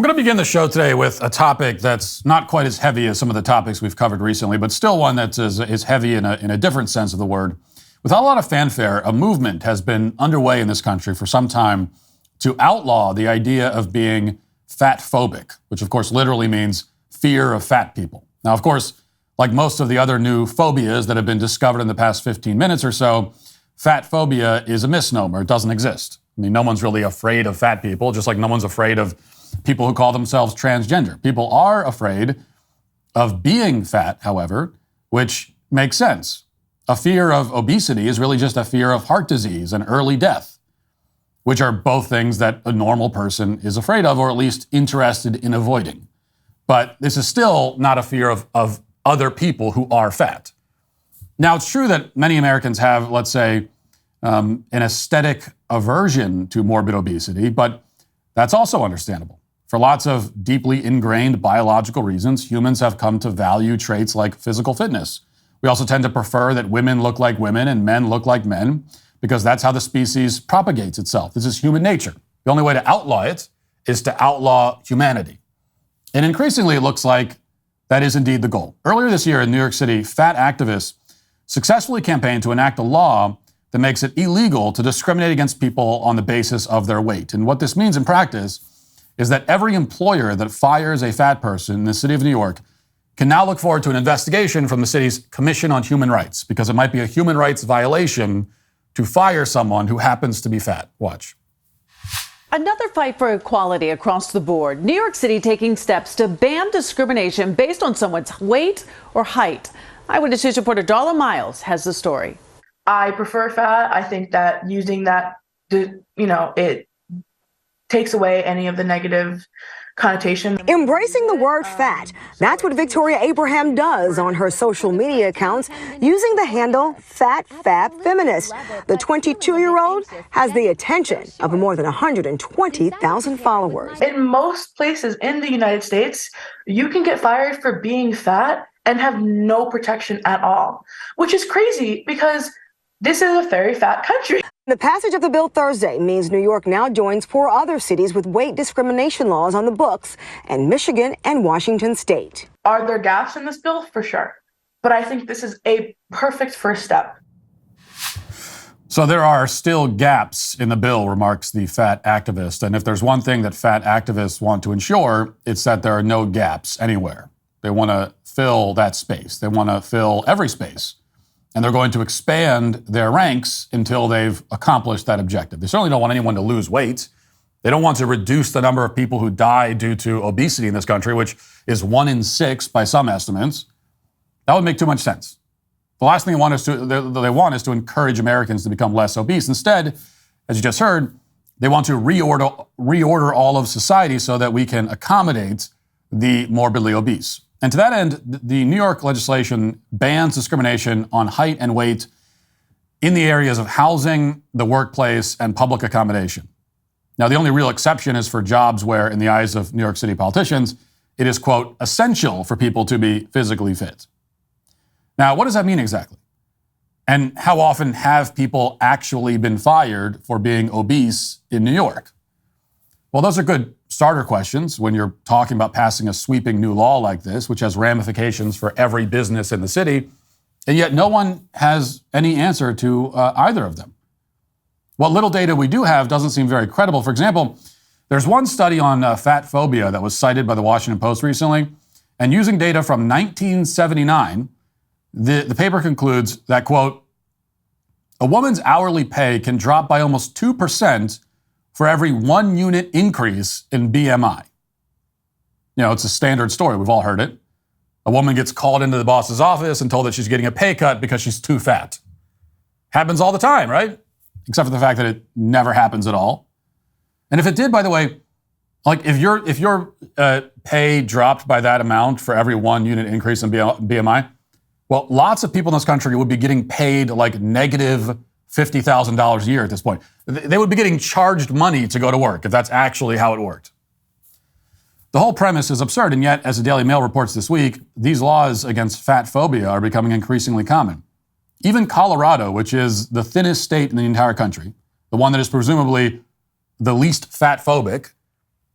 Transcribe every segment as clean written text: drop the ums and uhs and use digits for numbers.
We're going to begin the show today with a topic that's not quite as heavy as some of the topics we've covered recently, but still one that is heavy in a different sense of the word. Without a lot of fanfare, a movement has been underway in this country for some time to outlaw the idea of being fatphobic, which of course literally means fear of fat people. Now, of course, like most of the other new phobias that have been discovered in the past 15 minutes or so, fat phobia is a misnomer. It doesn't exist. I mean, no one's really afraid of fat people, just like no one's afraid of people who call themselves transgender. People are afraid of being fat, however, which makes sense. A fear of obesity is really just a fear of heart disease and early death, which are both things that a normal person is afraid of, or at least interested in avoiding. But this is still not a fear of other people who are fat. Now, it's true that many Americans have, let's say, an aesthetic aversion to morbid obesity, but that's also understandable. For lots of deeply ingrained biological reasons, humans have come to value traits like physical fitness. We also tend to prefer that women look like women and men look like men, because that's how the species propagates itself. This is human nature. The only way to outlaw it is to outlaw humanity. And increasingly, it looks like that is indeed the goal. Earlier this year in New York City, fat activists successfully campaigned to enact a law that makes it illegal to discriminate against people on the basis of their weight. And what this means in practice is that every employer that fires a fat person in the city of New York can now look forward to an investigation from the city's Commission on Human Rights, because it might be a human rights violation to fire someone who happens to be fat. Watch. Another fight for equality across the board. New York City taking steps to ban discrimination based on someone's weight or height. Eyewitness News reporter Darla Miles has the story. I prefer fat. I think that using that, it takes away any of the negative connotation. Embracing the word fat. That's what Victoria Abraham does on her social media accounts, using the handle FatFabFeminist. The 22-year-old has the attention of more than 120,000 followers. In most places in the United States, you can get fired for being fat and have no protection at all, which is crazy because this is a very fat country. The passage of the bill Thursday means New York now joins 4 other cities with weight discrimination laws on the books, and Michigan and Washington State. Are there gaps in this bill? For sure. But I think this is a perfect first step. So there are still gaps in the bill, remarks the fat activist. And if there's one thing that fat activists want to ensure, it's that there are no gaps anywhere. They want to fill that space. They want to fill every space. And they're going to expand their ranks until they've accomplished that objective. They certainly don't want anyone to lose weight. They don't want to reduce the number of people who die due to obesity in this country, which is 1 in 6 by some estimates. That would make too much sense. The last thing they want is to encourage Americans to become less obese. Instead, as you just heard, they want to reorder all of society so that we can accommodate the morbidly obese. And to that end, the New York legislation bans discrimination on height and weight in the areas of housing, the workplace, and public accommodation. Now, the only real exception is for jobs where, in the eyes of New York City politicians, it is, quote, essential for people to be physically fit. Now, what does that mean exactly? And how often have people actually been fired for being obese in New York? Well, those are good starter questions when you're talking about passing a sweeping new law like this, which has ramifications for every business in the city, and yet no one has any answer to either of them. What little data we do have doesn't seem very credible. For example, there's one study on fat phobia that was cited by the Washington Post recently, and using data from 1979, the paper concludes that, quote, a woman's hourly pay can drop by almost 2% for every 1 unit increase in BMI. You know, it's a standard story. We've all heard it. A woman gets called into the boss's office and told that she's getting a pay cut because she's too fat. Happens all the time, right? Except for the fact that it never happens at all. And if it did, by the way, like if your pay dropped by that amount for every 1 unit increase in BMI, well, lots of people in this country would be getting paid like negative $50,000 a year at this point. They would be getting charged money to go to work if that's actually how it worked. The whole premise is absurd, and yet, as the Daily Mail reports this week, these laws against fat phobia are becoming increasingly common. Even Colorado, which is the thinnest state in the entire country, the one that is presumably the least fat phobic,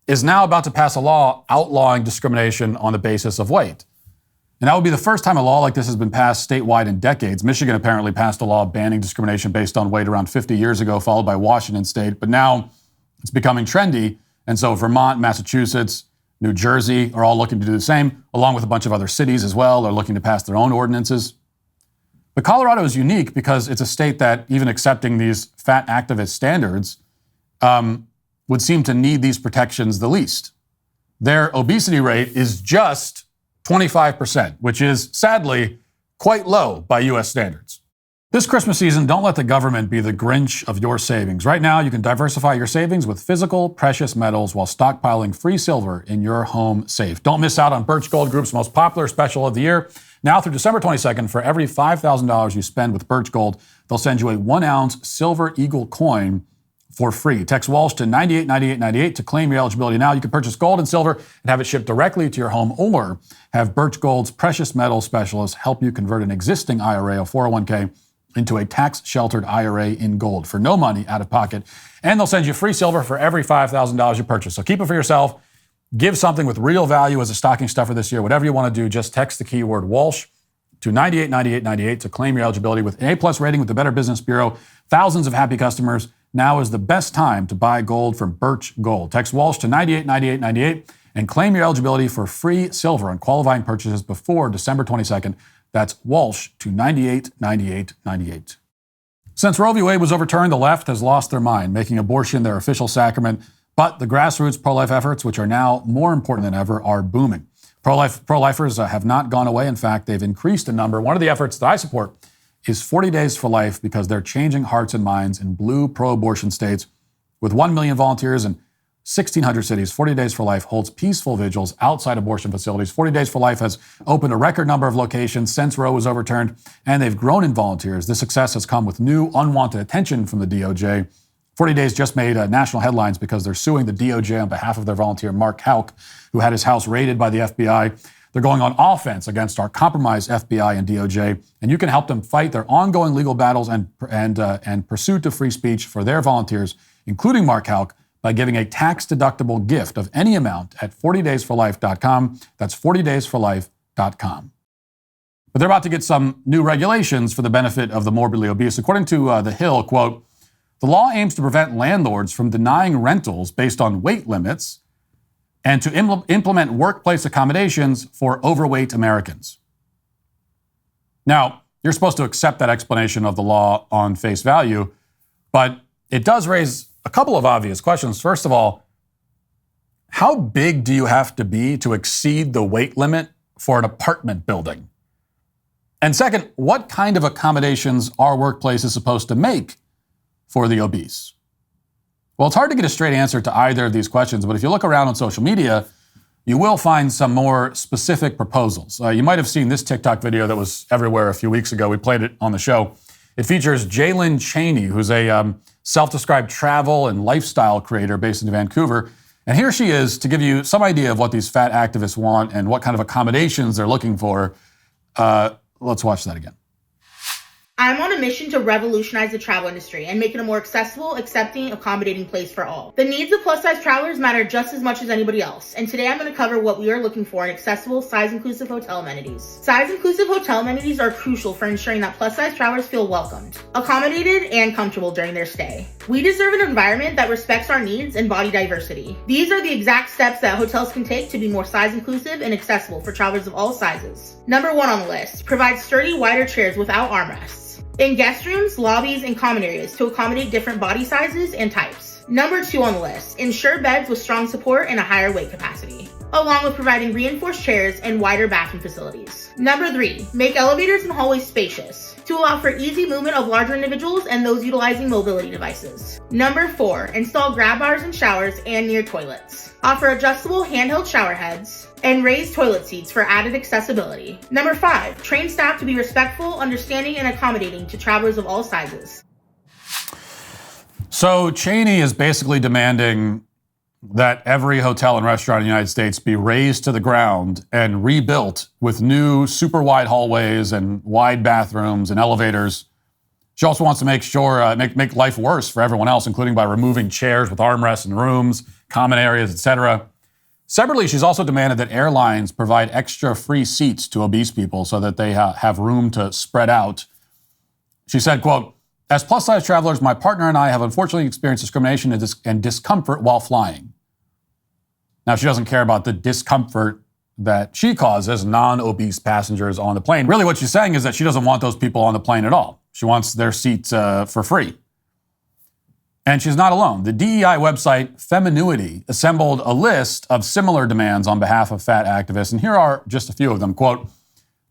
is now about to pass a law outlawing discrimination on the basis of weight. And that would be the first time a law like this has been passed statewide in decades. Michigan apparently passed a law banning discrimination based on weight around 50 years ago, followed by Washington state. But now it's becoming trendy. And so Vermont, Massachusetts, New Jersey are all looking to do the same, along with a bunch of other cities as well, are looking to pass their own ordinances. But Colorado is unique because it's a state that, even accepting these fat activist standards, would seem to need these protections the least. Their obesity rate is just 25%, which is sadly quite low by U.S. standards. This Christmas season, don't let the government be the Grinch of your savings. Right now, you can diversify your savings with physical precious metals while stockpiling free silver in your home safe. Don't miss out on Birch Gold Group's most popular special of the year. Now through December 22nd, for every $5,000 you spend with Birch Gold, they'll send you a 1-ounce silver eagle coin for free. Text Walsh to 989898 to claim your eligibility now. You can purchase gold and silver and have it shipped directly to your home, or have Birch Gold's precious metal specialists help you convert an existing IRA or 401k into a tax-sheltered IRA in gold for no money out of pocket. And they'll send you free silver for every $5,000 you purchase. So keep it for yourself. Give something with real value as a stocking stuffer this year. Whatever you want to do, just text the keyword Walsh to 989898 to claim your eligibility with an A+ rating with the Better Business Bureau. Thousands of happy customers. Now is the best time to buy gold from Birch Gold. Text Walsh to 989898 and claim your eligibility for free silver on qualifying purchases before December 22nd. That's Walsh to 989898. Since Roe v. Wade was overturned, the left has lost their mind, making abortion their official sacrament. But the grassroots pro-life efforts, which are now more important than ever, are booming. Pro-lifers have not gone away. In fact, they've increased in number. One of the efforts that I support is 40 Days for Life, because they're changing hearts and minds in blue pro-abortion states. With 1 million volunteers in 1,600 cities, 40 Days for Life holds peaceful vigils outside abortion facilities. 40 Days for Life has opened a record number of locations since Roe was overturned, and they've grown in volunteers. This success has come with new unwanted attention from the DOJ. 40 Days just made national headlines because they're suing the DOJ on behalf of their volunteer, Mark Houck, who had his house raided by the FBI. They're going on offense against our compromised FBI and DOJ, and you can help them fight their ongoing legal battles and pursuit of free speech for their volunteers, including Mark Houck, by giving a tax-deductible gift of any amount at 40daysforlife.com. That's 40daysforlife.com. But they're about to get some new regulations for the benefit of the morbidly obese. According to The Hill, quote, the law aims to prevent landlords from denying rentals based on weight limits and to implement workplace accommodations for overweight Americans. Now, you're supposed to accept that explanation of the law on face value, but it does raise a couple of obvious questions. First of all, how big do you have to be to exceed the weight limit for an apartment building? And second, what kind of accommodations are workplaces supposed to make for the obese? Well, it's hard to get a straight answer to either of these questions, but if you look around on social media, you will find some more specific proposals. You might have seen this TikTok video that was everywhere a few weeks ago. We played it on the show. It features Jalen Cheney, who's a self-described travel and lifestyle creator based in Vancouver. And here she is to give you some idea of what these fat activists want and what kind of accommodations they're looking for. Let's watch that again. I'm on a mission to revolutionize the travel industry and make it a more accessible, accepting, accommodating place for all. The needs of plus-size travelers matter just as much as anybody else, and today I'm going to cover what we are looking for in accessible, size-inclusive hotel amenities. Size-inclusive hotel amenities are crucial for ensuring that plus-size travelers feel welcomed, accommodated, and comfortable during their stay. We deserve an environment that respects our needs and body diversity. These are the exact steps that hotels can take to be more size-inclusive and accessible for travelers of all sizes. Number 1 on the list, provide sturdy, wider chairs without armrests in guest rooms, lobbies, and common areas to accommodate different body sizes and types. Number 2 on the list, ensure beds with strong support and a higher weight capacity, along with providing reinforced chairs and wider bathroom facilities. Number 3, make elevators and hallways spacious to allow for easy movement of larger individuals and those utilizing mobility devices. Number 4, install grab bars in showers and near toilets. Offer adjustable handheld shower heads and raised toilet seats for added accessibility. Number 5, train staff to be respectful, understanding, and accommodating to travelers of all sizes. So Cheney is basically demanding that every hotel and restaurant in the United States be razed to the ground and rebuilt with new super wide hallways and wide bathrooms and elevators She also wants to make life worse for everyone else, including by removing chairs with armrests in rooms, common areas, etc. Separately, she's also demanded that airlines provide extra free seats to obese people so that they have room to spread out. She said, quote, "As plus-size travelers, my partner and I have unfortunately experienced discrimination and discomfort while flying." Now, she doesn't care about the discomfort that she causes non-obese passengers on the plane. Really, what she's saying is that she doesn't want those people on the plane at all. She wants their seats for free. And she's not alone. The DEI website Feminuity assembled a list of similar demands on behalf of fat activists, and here are just a few of them. Quote,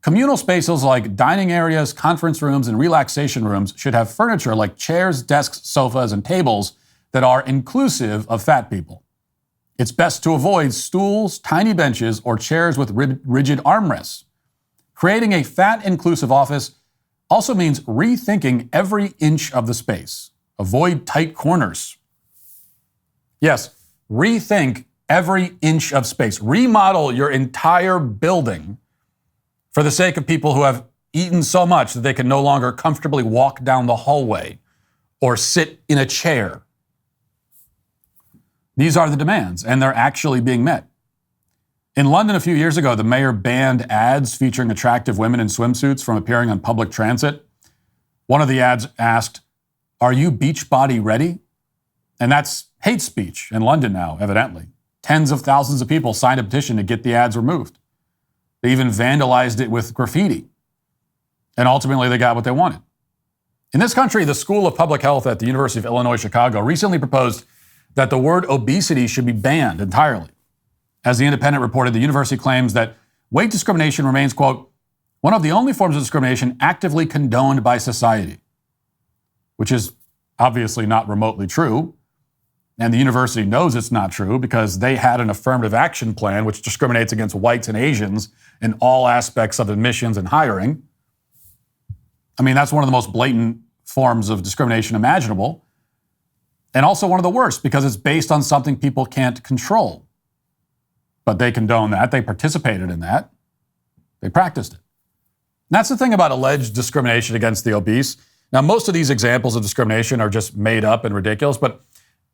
"Communal spaces like dining areas, conference rooms, and relaxation rooms should have furniture like chairs, desks, sofas, and tables that are inclusive of fat people. It's best to avoid stools, tiny benches, or chairs with rigid armrests. Creating a fat-inclusive office also means rethinking every inch of the space. Avoid tight corners." Yes, rethink every inch of space. Remodel your entire building for the sake of people who have eaten so much that they can no longer comfortably walk down the hallway or sit in a chair. These are the demands, and they're actually being met. In London a few years ago, the mayor banned ads featuring attractive women in swimsuits from appearing on public transit. One of the ads asked, "Are you Beachbody ready?" And that's hate speech in London now, evidently. Tens of thousands of people signed a petition to get the ads removed. They even vandalized it with graffiti. And ultimately, they got what they wanted. In this country, the School of Public Health at the University of Illinois, Chicago recently proposed that the word obesity should be banned entirely. As The Independent reported, the university claims that weight discrimination remains, quote, "one of the only forms of discrimination actively condoned by society," which is obviously not remotely true. And the university knows it's not true because they had an affirmative action plan which discriminates against whites and Asians in all aspects of admissions and hiring. I mean, that's one of the most blatant forms of discrimination imaginable. And also one of the worst because it's based on something people can't control. But they condone that. They participated in that. They practiced it. And that's the thing about alleged discrimination against the obese. Now, most of these examples of discrimination are just made up and ridiculous, but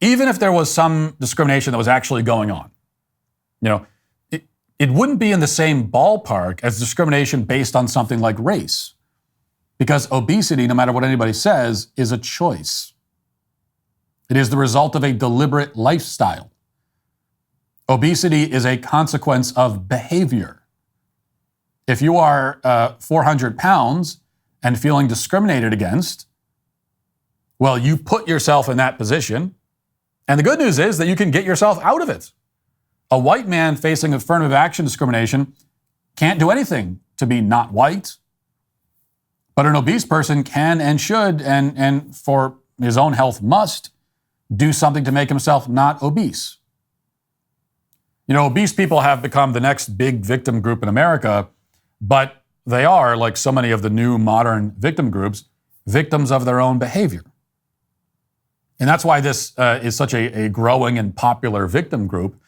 even if there was some discrimination that was actually going on, it wouldn't be in the same ballpark as discrimination based on something like race. Because obesity, no matter what anybody says, is a choice. It is the result of a deliberate lifestyle. Obesity is a consequence of behavior. If you are 400 pounds and feeling discriminated against, well, you put yourself in that position. And the good news is that you can get yourself out of it. A white man facing affirmative action discrimination can't do anything to be not white. But an obese person can and should, and for his own health must, do something to make himself not obese. Obese people have become the next big victim group in America, but they are, like so many of the new modern victim groups, victims of their own behavior. And that's why this is such a growing and popular victim group,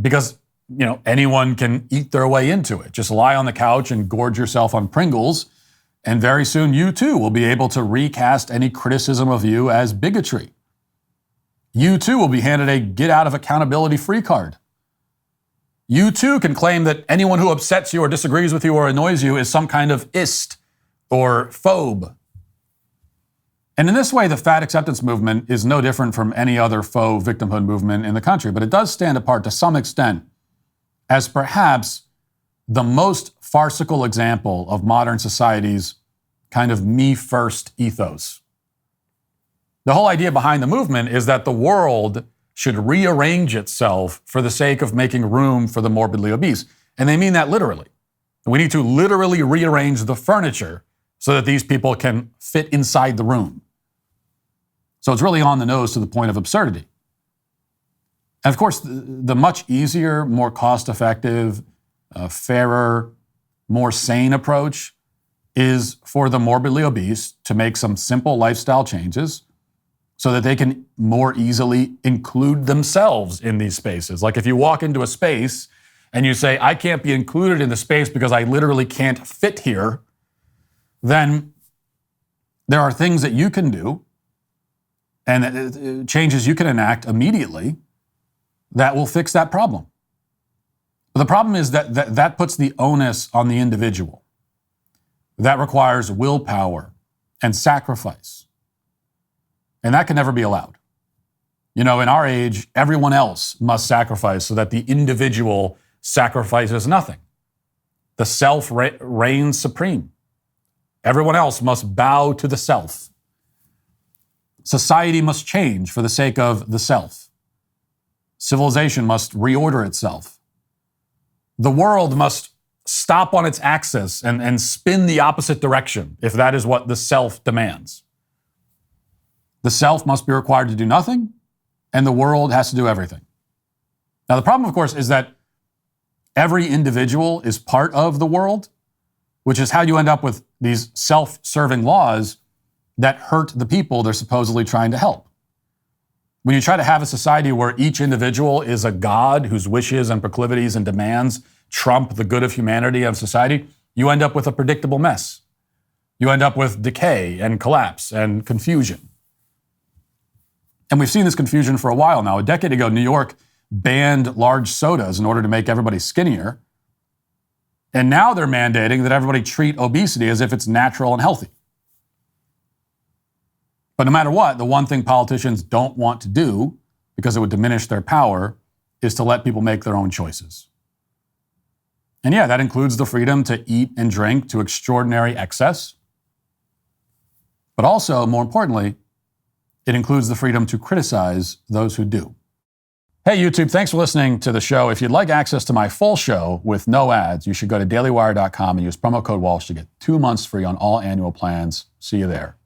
because anyone can eat their way into it. Just lie on the couch and gorge yourself on Pringles, and very soon you too will be able to recast any criticism of you as bigotry. You too will be handed a get out of accountability free card. You too can claim that anyone who upsets you or disagrees with you or annoys you is some kind of ist or phobe. And in this way, the fat acceptance movement is no different from any other faux victimhood movement in the country, but it does stand apart to some extent as perhaps the most farcical example of modern society's kind of me-first ethos. The whole idea behind the movement is that the world should rearrange itself for the sake of making room for the morbidly obese. And they mean that literally. We need to literally rearrange the furniture so that these people can fit inside the room. So it's really on the nose to the point of absurdity. And of course, the much easier, more cost-effective, fairer, more sane approach is for the morbidly obese to make some simple lifestyle changes so that they can more easily include themselves in these spaces. Like if you walk into a space and you say, I can't be included in the space because I literally can't fit here, then There are things that you can do and changes you can enact immediately that will fix that problem. But the problem is that puts the onus on the individual. That requires willpower and sacrifice. And that can never be allowed. You know, in our age, everyone else must sacrifice so that the individual sacrifices nothing. The self reigns supreme. Everyone else must bow to the self. Society must change for the sake of the self. Civilization must reorder itself. The world must stop on its axis and spin the opposite direction if that is what the self demands. The self must be required to do nothing, and the world has to do everything. Now, the problem, of course, is that every individual is part of the world, which is how you end up with these self-serving laws that hurt the people they're supposedly trying to help. When you try to have a society where each individual is a god whose wishes and proclivities and demands trump the good of humanity and society, you end up with a predictable mess. You end up with decay and collapse and confusion. And we've seen this confusion for a while now. A decade ago, New York banned large sodas in order to make everybody skinnier. And now they're mandating that everybody treat obesity as if it's natural and healthy. But no matter what, the one thing politicians don't want to do, because it would diminish their power, is to let people make their own choices. And yeah, that includes the freedom to eat and drink to extraordinary excess. But also, more importantly, it includes the freedom to criticize those who do. Hey, YouTube, thanks for listening to the show. If you'd like access to my full show with no ads, you should go to dailywire.com and use promo code Walsh to get 2 months free on all annual plans. See you there.